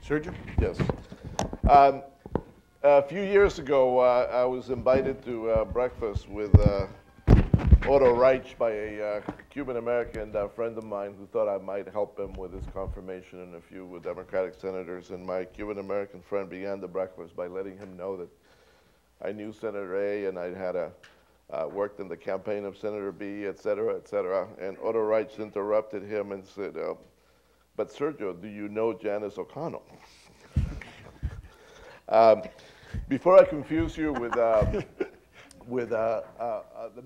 Sergio? Yes. A few years ago, I was invited to breakfast with Otto Reich by a Cuban-American friend of mine who thought I might help him with his confirmation and a few Democratic senators. And my Cuban-American friend began the breakfast by letting him know that I knew Senator A and I had worked in the campaign of Senator B, et cetera, et cetera. And Otto Reich interrupted him and said, but Sergio, do you know Janice O'Connell? Before I confuse you with the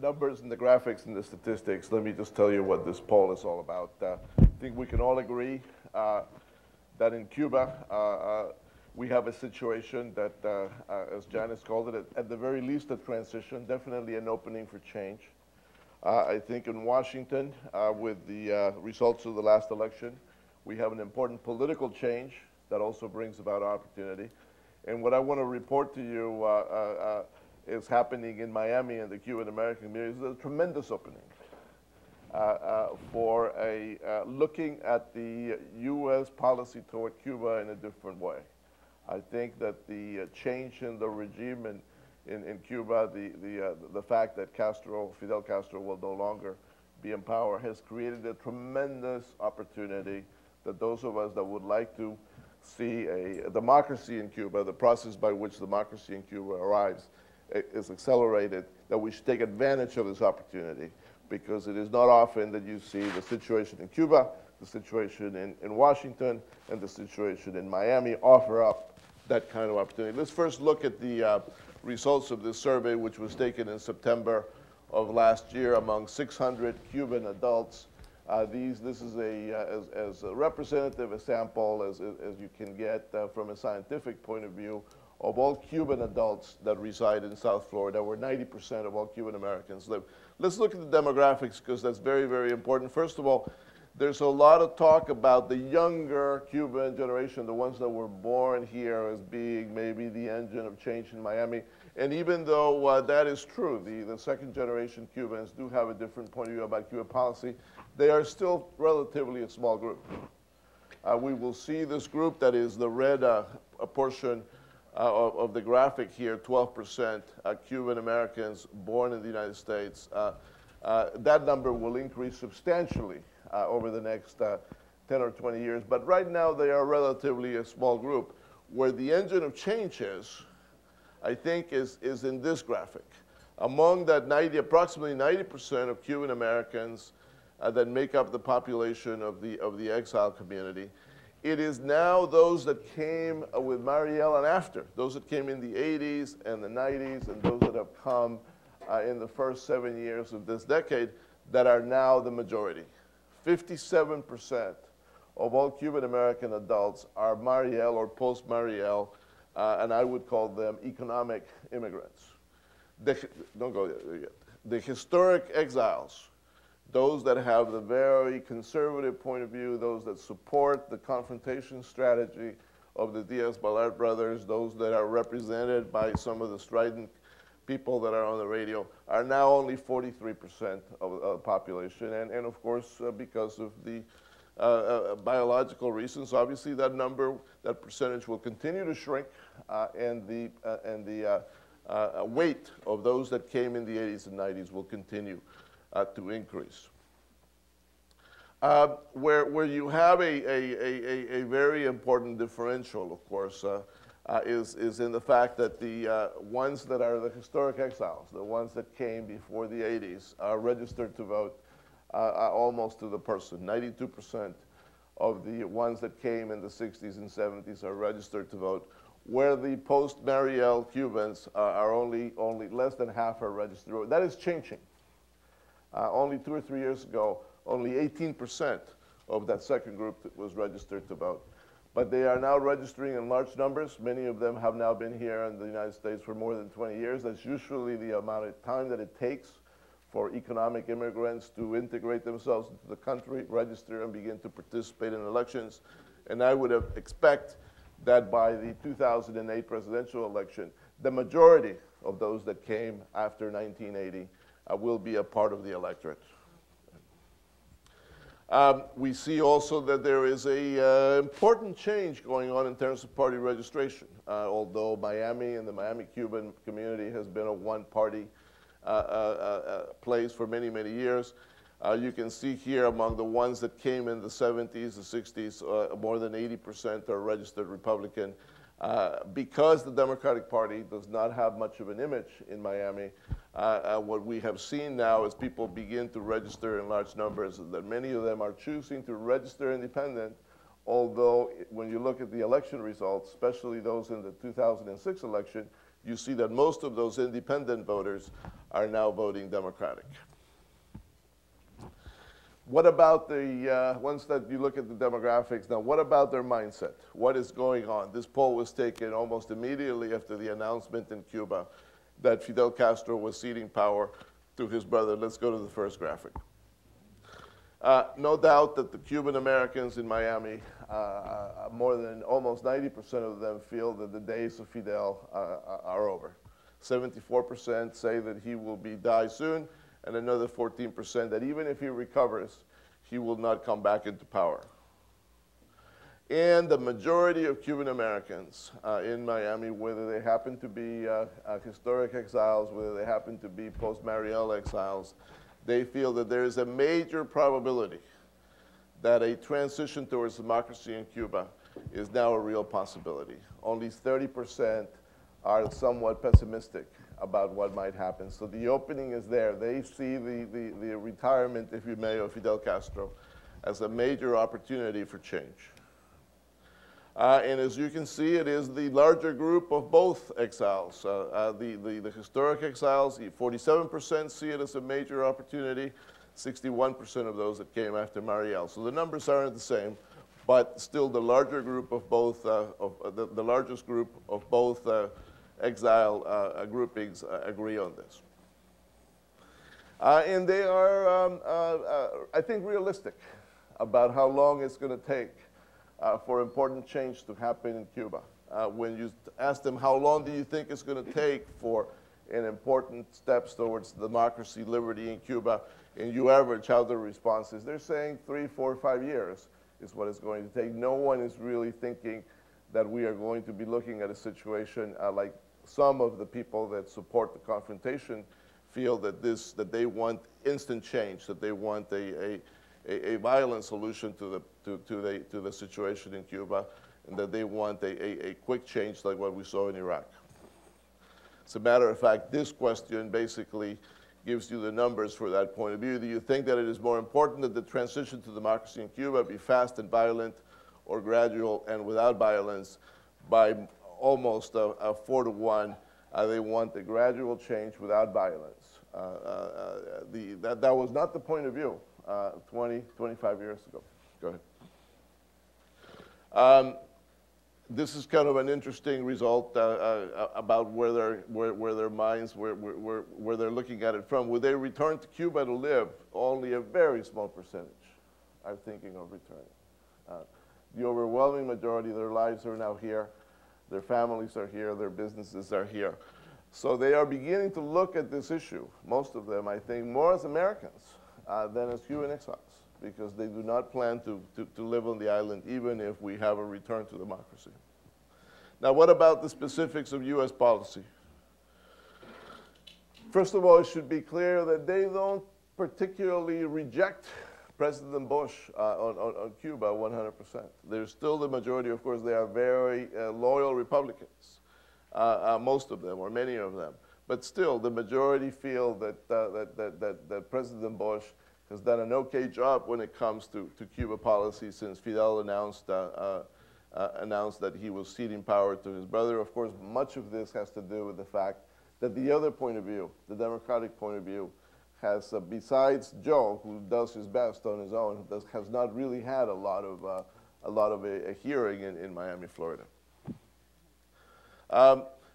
numbers and the graphics and the statistics, let me just tell you what this poll is all about. I think we can all agree that in Cuba, we have a situation that, as Janice called it, at the very least a transition, definitely an opening for change. I think in Washington, with the results of the last election, we have an important political change that also brings about opportunity. And what I want to report to you is happening in Miami and the Cuban-American community is a tremendous opening for looking at the U.S. policy toward Cuba in a different way. I think that the change in the regime in Cuba, the fact that Fidel Castro will no longer be in power, has created a tremendous opportunity that those of us that would like to see a democracy in Cuba, the process by which democracy in Cuba arrives, is accelerated, that we should take advantage of this opportunity, because it is not often that you see the situation in Cuba, the situation in Washington, and the situation in Miami offer up that kind of opportunity. Let's first look at the results of this survey, which was taken in September of last year among 600 Cuban adults. This is as representative a sample as you can get from a scientific point of view of all Cuban adults that reside in South Florida, where 90% of all Cuban Americans live. Let's look at the demographics, because that's very, very important. First of all, there's a lot of talk about the younger Cuban generation, the ones that were born here, as being maybe the engine of change in Miami. And even though that is true, the second generation Cubans do have a different point of view about Cuban policy, they are still relatively a small group. We will see this group that is the red portion of the graphic here, 12% Cuban Americans born in the United States. That number will increase substantially over the next 10 or 20 years. But right now, they are relatively a small group. Where the engine of change is, I think, is in this graphic. Among that approximately 90% of Cuban Americans that make up the population of the exile community, it is now those that came with Mariel and after, those that came in the 80s and the 90s, and those that have come in the first 7 years of this decade, that are now the majority. 57% of all Cuban American adults are Mariel or post-Mariel, and I would call them economic immigrants. Don't go there yet. The historic exiles, those that have the very conservative point of view, those that support the confrontation strategy of the Diaz-Balart brothers, those that are represented by some of the strident people that are on the radio, are now only 43% of the population. And of course, because of the biological reasons, obviously that number, that percentage will continue to shrink, and the weight of those that came in the 80s and 90s will continue to increase. Where you have a very important differential, of course, is in the fact that the ones that are the historic exiles, the ones that came before the 80s, are registered to vote almost to the person. 92% of the ones that came in the 60s and 70s are registered to vote, where the post-Mariel Cubans are only less than half are registered to vote. That is changing. Only 2 or 3 years ago, only 18% of that second group was registered to vote. But they are now registering in large numbers. Many of them have now been here in the United States for more than 20 years. That's usually the amount of time that it takes for economic immigrants to integrate themselves into the country, register, and begin to participate in elections. And I would expect that by the 2008 presidential election, the majority of those that came after 1980 will be a part of the electorate. We see also that there is a important change going on in terms of party registration. Although Miami and the Miami Cuban community has been a one-party place for many, many years. You can see here among the ones that came in the 70s, the 60s, more than 80% are registered Republican. Because the Democratic Party does not have much of an image in Miami, what we have seen now is people begin to register in large numbers, that many of them are choosing to register independent, although when you look at the election results, especially those in the 2006 election, you see that most of those independent voters are now voting Democratic. What about the, once that you look at the demographics, now what about their mindset? What is going on? This poll was taken almost immediately after the announcement in Cuba that Fidel Castro was ceding power to his brother. Let's go to the first graphic. No doubt that the Cuban Americans in Miami, more than almost 90% of them feel that the days of Fidel are over. 74% say that he will die soon, and another 14% that even if he recovers, he will not come back into power. And the majority of Cuban Americans in Miami, whether they happen to be historic exiles, whether they happen to be post-Mariel exiles, they feel that there is a major probability that a transition towards democracy in Cuba is now a real possibility. Only 30% are somewhat pessimistic about what might happen. So the opening is there. They see the retirement, if you may, of Fidel Castro as a major opportunity for change. And as you can see, it is the larger group of both exiles. The historic exiles, 47% see it as a major opportunity, 61% of those that came after Mariel. So the numbers aren't the same, but still the larger group of both, the largest group of both exile groupings agree on this. And they are, I think, realistic about how long it's going to take for important change to happen in Cuba. When you ask them how long do you think it's going to take for an important steps towards democracy, liberty in Cuba, and you average how their response is, they're saying 3, 4, 5 years is what it's going to take. No one is really thinking that we are going to be looking at a situation like some of the people that support the confrontation feel that they want instant change, that they want a violent solution to the situation in Cuba, and that they want a quick change like what we saw in Iraq. As a matter of fact, this question basically gives you the numbers for that point of view. Do you think that it is more important that the transition to democracy in Cuba be fast and violent, or gradual and without violence? By almost 4 to 1, they want the gradual change without violence. That was not the point of view 20, 25 years ago. Go ahead. This is kind of an interesting result about where their minds, where they're looking at it from. Would they return to Cuba to live? Only a very small percentage are thinking of returning. The overwhelming majority of their lives are now here. Their families are here. Their businesses are here. So they are beginning to look at this issue, most of them, I think, more as Americans than as Cuban exiles, because they do not plan to live on the island even if we have a return to democracy. Now, what about the specifics of U.S. policy? First of all, it should be clear that they don't particularly reject President Bush on Cuba 100%. There's still the majority, of course, they are very loyal Republicans, most of them, or many of them. But still, the majority feel that President Bush has done an okay job when it comes to Cuba policy since Fidel announced that he was ceding power to his brother. Of course, much of this has to do with the fact that the other point of view, the Democratic point of view, has, besides Joe, who does his best on his own, has not really had a lot of a hearing in Miami, Florida.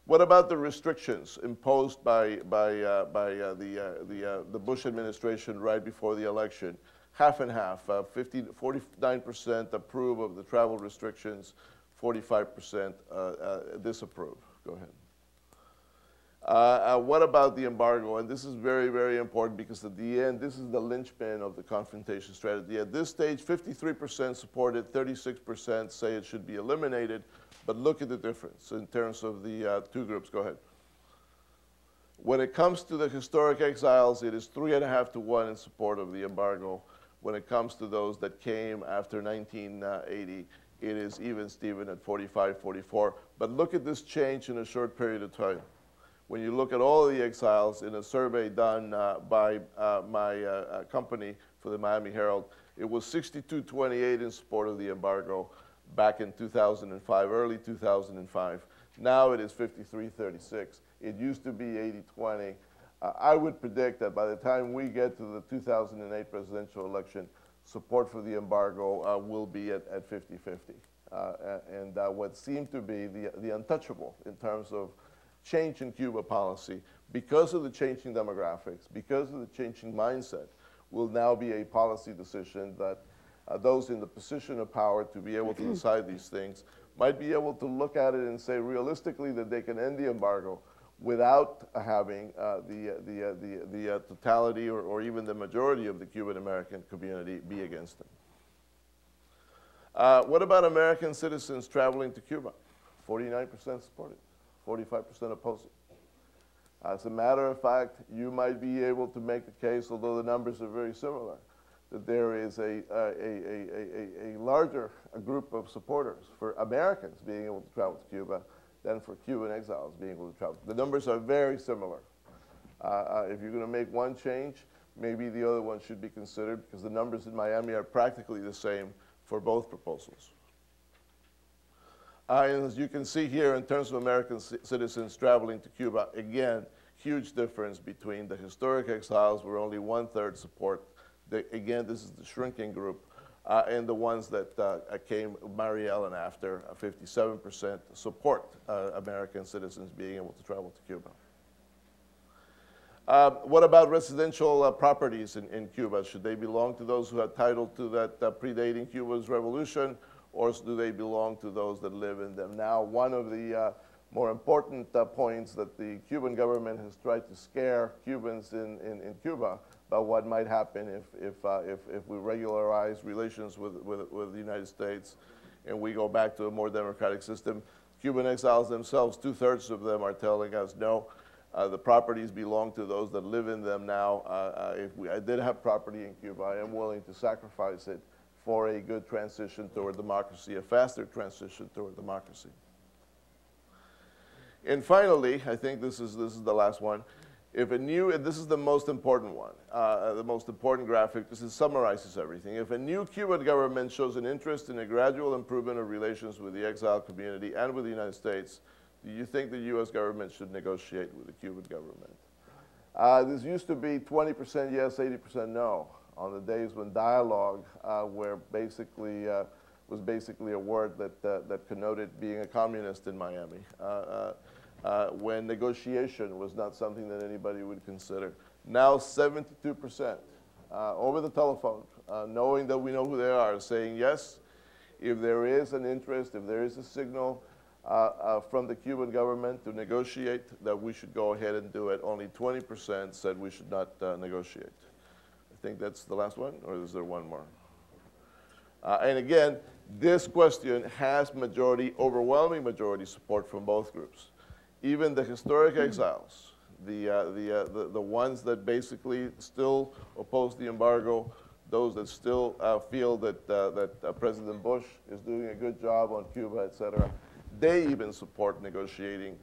What about the restrictions imposed by the Bush administration right before the election? Half and half, 49% approve of the travel restrictions, 45% disapprove. Go ahead. What about the embargo? And this is very, very important because at the end, this is the linchpin of the confrontation strategy. At this stage, 53% support it, 36% say it should be eliminated. But look at the difference in terms of the two groups. Go ahead. When it comes to the historic exiles, it is 3.5 to 1 in support of the embargo. When it comes to those that came after 1980, it is even Steven at 45-44. But look at this change in a short period of time. When you look at all of the exiles in a survey done by my company for the Miami Herald, it was 62-28 in support of the embargo back in 2005, early 2005. Now it is 53-36. It used to be 80-20. I would predict that by the time we get to the 2008 presidential election, support for the embargo will be at 50-50. And what seemed to be the untouchable in terms of change in Cuba policy, because of the changing demographics, because of the changing mindset, will now be a policy decision that those in the position of power to be able to decide these things might be able to look at it and say realistically that they can end the embargo without having the totality or even the majority of the Cuban American community be against them. What about American citizens traveling to Cuba? 49% support it. 45% oppose it. As a matter of fact, you might be able to make the case, although the numbers are very similar, that there is a larger group of supporters for Americans being able to travel to Cuba than for Cuban exiles being able to travel. The numbers are very similar. If you're going to make one change, maybe the other one should be considered because the numbers in Miami are practically the same for both proposals. And as you can see here, in terms of American citizens traveling to Cuba, again, huge difference between the historic exiles, where only 1/3 support. Again, this is the shrinking group, and the ones that came Mariel and after, 57% support American citizens being able to travel to Cuba. What about residential properties in Cuba? Should they belong to those who had title to that predating Cuba's revolution, or do they belong to those that live in them now? One of the more important points that the Cuban government has tried to scare Cubans in Cuba about what might happen if we regularize relations with the United States and we go back to a more democratic system. Cuban exiles themselves, 2/3 of them are telling us, no, the properties belong to those that live in them now. If I did have property in Cuba, I am willing to sacrifice it for a good transition toward democracy, a faster transition toward democracy. And finally, I think this is the last one. And this is the most important one, the most important graphic, because it summarizes everything. If a new Cuban government shows an interest in a gradual improvement of relations with the exile community and with the United States, do you think the U.S. government should negotiate with the Cuban government? This used to be 20% yes, 80% no, on the days when dialogue was basically a word that connoted being a communist in Miami, when negotiation was not something that anybody would consider. Now 72% over the telephone, knowing that we know who they are, saying yes, if there is an interest, if there is a signal from the Cuban government to negotiate, that we should go ahead and do it. Only 20% said we should not negotiate. I think that's the last one, or is there one more? And again, this question has overwhelming majority support from both groups. Even the historic exiles, the ones that basically still oppose the embargo, those that still feel that President Bush is doing a good job on Cuba, et cetera, they even support negotiating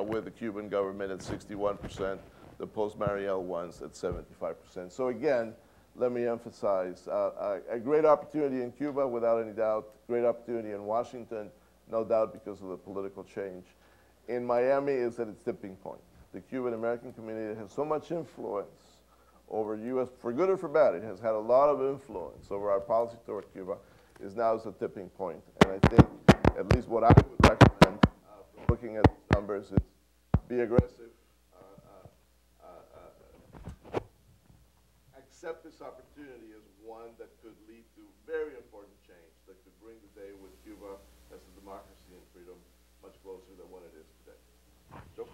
with the Cuban government at 61%, the post-Mariel ones at 75%. So again, let me emphasize, a great opportunity in Cuba, without any doubt, great opportunity in Washington, no doubt because of the political change. In Miami is at its tipping point. The Cuban American community has so much influence over U.S., for good or for bad, it has had a lot of influence over our policy toward Cuba, is now at a tipping point. And I think at least what I would recommend from looking at these numbers is be aggressive, accept this opportunity as one that could lead to very important change, that could bring the day with Cuba as a democracy and freedom much closer than what it is today. Joe?